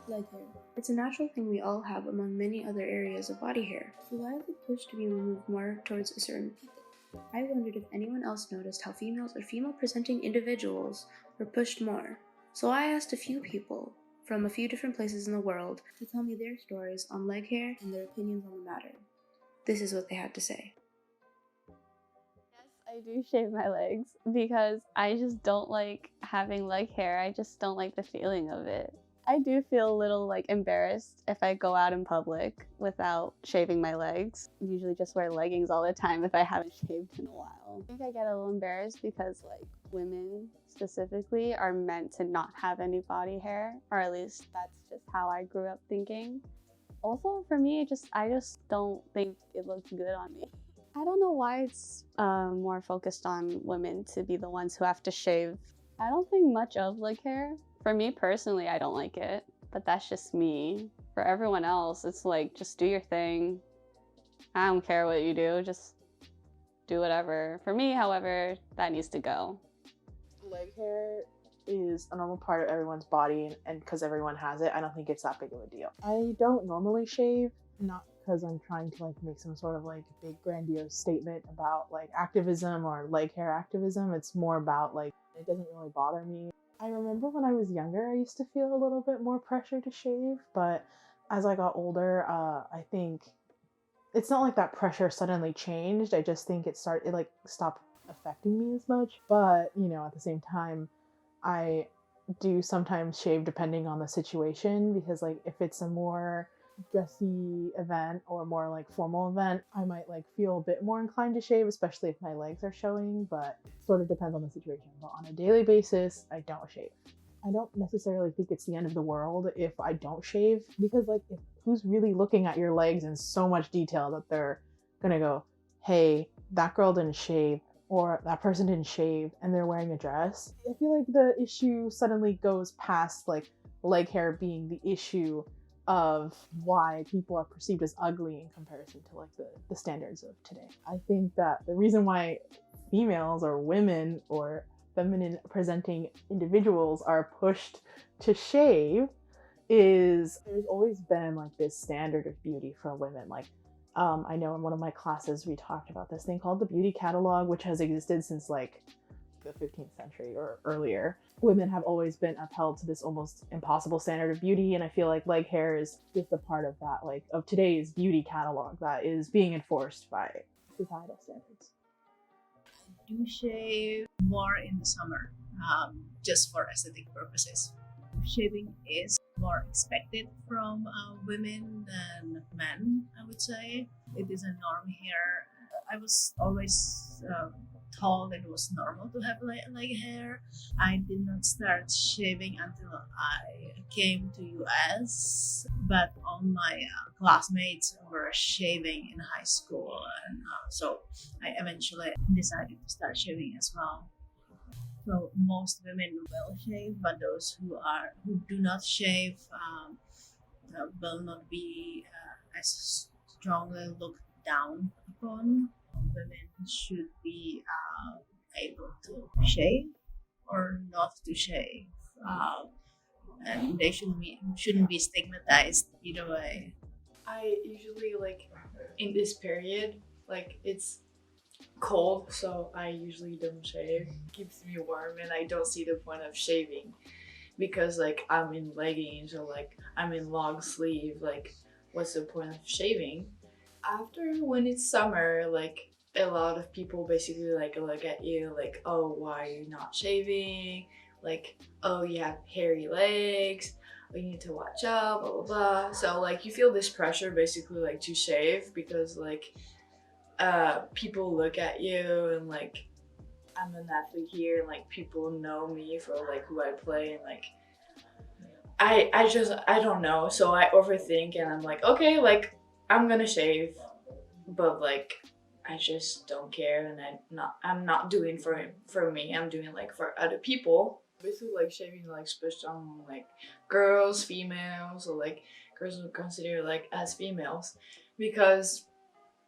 Leg hair. It's a natural thing we all have among many other areas of body hair. So why is it pushed to be removed more towards a certain people? I wondered if anyone else noticed how females or female-presenting individuals were pushed more. So I asked a few people from a few different places in the world to tell me their stories on leg hair and their opinions on the matter. This is what they had to say. Yes, I do shave my legs because I just don't like having leg hair. I just don't like the feeling of it. I do feel a little embarrassed if I go out in public without shaving my legs. I usually just wear leggings all the time if I haven't shaved in a while. I think I get a little embarrassed because women specifically are meant to not have any body hair, or at least that's just how I grew up thinking. Also for me, I just don't think it looks good on me. I don't know why it's more focused on women to be the ones who have to shave. I don't think much of leg hair. For me personally, I don't like it, but that's just me. For everyone else, it's just do your thing. I don't care what you do, just do whatever. For me, however, that needs to go. Leg hair is a normal part of everyone's body, and because everyone has it, I don't think it's that big of a deal. I don't normally shave, not because I'm trying to make some sort of big grandiose statement about activism or leg hair activism. It's more about it doesn't really bother me. I remember when I was younger, I used to feel a little bit more pressure to shave, but as I got older, I think it's not like that pressure suddenly changed. I just think it stopped affecting me as much. But, at the same time, I do sometimes shave depending on the situation, because if it's a more dressy event or more formal event, I might feel a bit more inclined to shave, especially if my legs are showing, but it sort of depends on the situation. But on a daily basis, I don't shave. I don't necessarily think it's the end of the world if I don't shave, because who's really looking at your legs in so much detail that they're gonna go, hey, that girl didn't shave, or that person didn't shave and they're wearing a dress. I feel like the issue suddenly goes past leg hair being the issue of why people are perceived as ugly in comparison to the standards of today. I think that the reason why females or women or feminine presenting individuals are pushed to shave is there's always been this standard of beauty for women. I know in one of my classes we talked about this thing called the beauty catalog, which has existed since the 15th century or earlier. Women have always been upheld to this almost impossible standard of beauty, and I feel like leg hair is just a part of that, of today's beauty catalog that is being enforced by societal standards. I do shave more in the summer, just for aesthetic purposes. Shaving is more expected from women than men, I would say. It is a norm here. I was always told it was normal to have leg hair. I did not start shaving until I came to US, but all my classmates were shaving in high school, and so I eventually decided to start shaving as well. So most women will shave, but those who do not shave will not be as strongly looked down upon. Women should be able to shave or not to shave, and they shouldn't be stigmatized either way. I usually in this period, it's cold, so I usually don't shave. It keeps me warm, and I don't see the point of shaving because I'm in leggings or I'm in long sleeve. What's the point of shaving? After when it's summer, a lot of people basically look at you oh, why are you not shaving? Oh, you have hairy legs, you need to watch out, blah blah blah. So you feel this pressure basically to shave because people look at you, and I'm an athlete here, and people know me for who I play, and I don't know, so I overthink, and I'm okay, I'm gonna shave, but I just don't care, and I'm not doing for me, I'm doing for other people. Basically shaving especially on girls, females, or girls who consider as females, because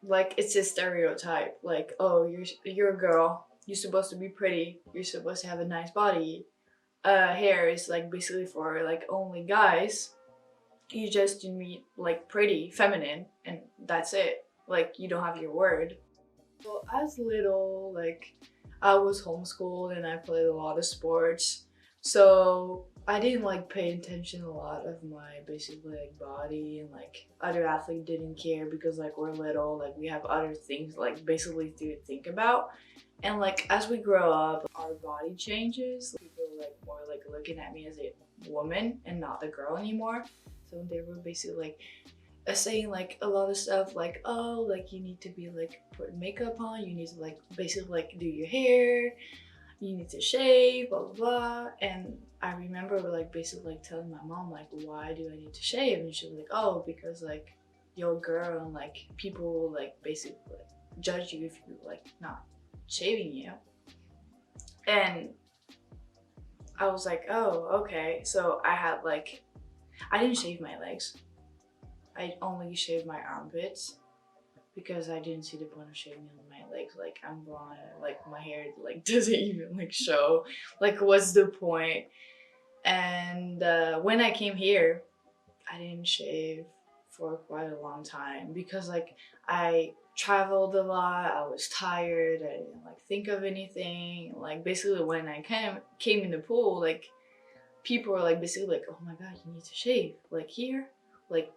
it's a stereotype, oh, you're a girl, you're supposed to be pretty, you're supposed to have a nice body. Hair is basically for only guys, you just meet like pretty, feminine, and that's it. Like you don't have your word. So as little, like I was homeschooled and I played a lot of sports. So I didn't like pay attention a lot of my basically like body, and like other athletes didn't care because like we're little, like we have other things like basically to think about. And like as we grow up, our body changes. People are like more like looking at me as a woman and not a girl anymore. So they were basically like saying like a lot of stuff like, oh, like you need to be like put makeup on, you need to like basically like do your hair, you need to shave, blah blah blah. And I remember like basically like telling my mom like, why do I need to shave? And she was like, oh, because like you're a girl and like people will like basically like judge you if you like not shaving you. And I was like, oh, okay. So I had like, I didn't shave my legs. I only shaved my armpits because I didn't see the point of shaving my legs. Like I'm blonde, like my hair like doesn't even like show. Like what's the point? And when I came here, I didn't shave for quite a long time because like I traveled a lot, I was tired, I didn't like think of anything. Like basically when I came in the pool, like people were like basically like, oh my god, you need to shave. Like here, like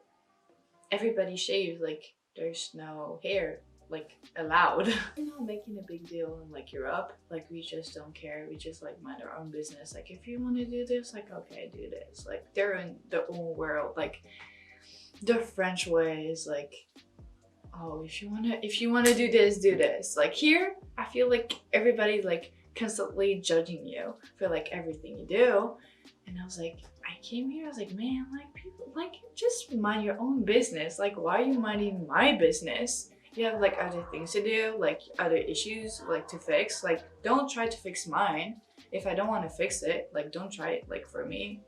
everybody shaves, like there's no hair like allowed. We're not making a big deal in like Europe, like we just don't care, we just like mind our own business. Like if you want to do this, like okay, do this. Like they're in their own world. Like the French way is like, oh, if you want to do this, do this. Like here I feel like everybody's like constantly judging you for like everything you do. And I was like, I came here, I was like, man, like people, like just mind your own business. Like why are you minding my business? You have like other things to do, like other issues like to fix. Like don't try to fix mine. If I don't want to fix it, like don't try it like for me.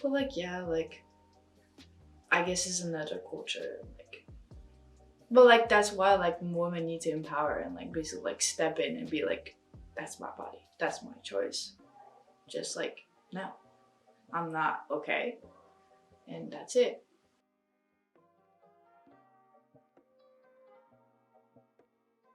But like yeah, like I guess it's another culture. Like but like that's why like women need to empower and like basically like step in and be like, that's my body, that's my choice. Just like no, I'm not okay, and that's it.